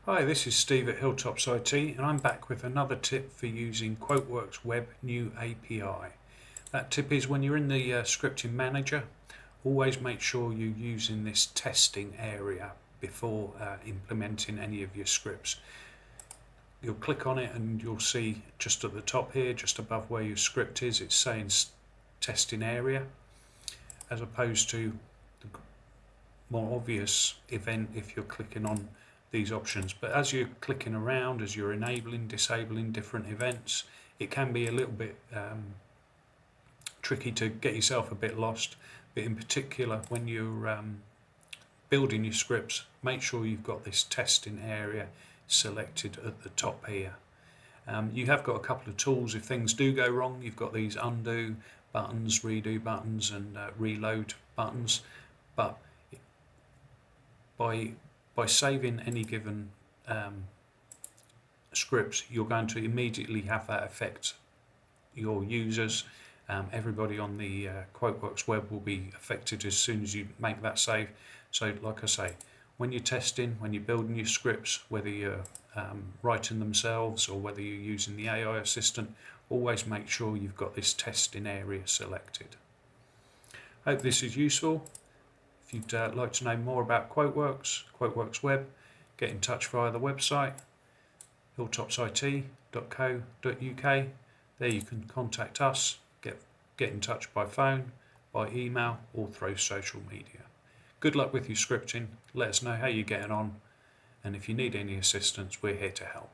Hi, this is Steve at Hilltops IT, and I'm back with another tip for using QuoteWerks Web new API. That tip is when you're in the scripting manager, always make sure you're using this testing area before implementing any of your scripts. You'll click on it and you'll see just at the top here, just above where your script is, it's saying testing area, as opposed to the more obvious event if you're clicking on these options. But as you're clicking around, as you're enabling, disabling different events, it can be a little bit tricky to get yourself a bit lost. But in particular, when you're building your scripts, make sure you've got this testing area selected at the top here. You have got a couple of tools if things do go wrong. You've got these undo buttons, redo buttons, and reload buttons. But by saving any given scripts, you're going to immediately have that affect your users. Everybody on the QuoteWerks Web will be affected as soon as you make that save. So like I say, when you're testing, when you're building your scripts, whether you're writing themselves or whether you're using the AI assistant, always make sure you've got this testing area selected. Hope this is useful. If you'd like to know more about QuoteWerks Web, get in touch via the website, hilltopsit.co.uk. There you can contact us, get in touch by phone, by email, or through social media. Good luck with your scripting. Let us know how you're getting on, and if you need any assistance, we're here to help.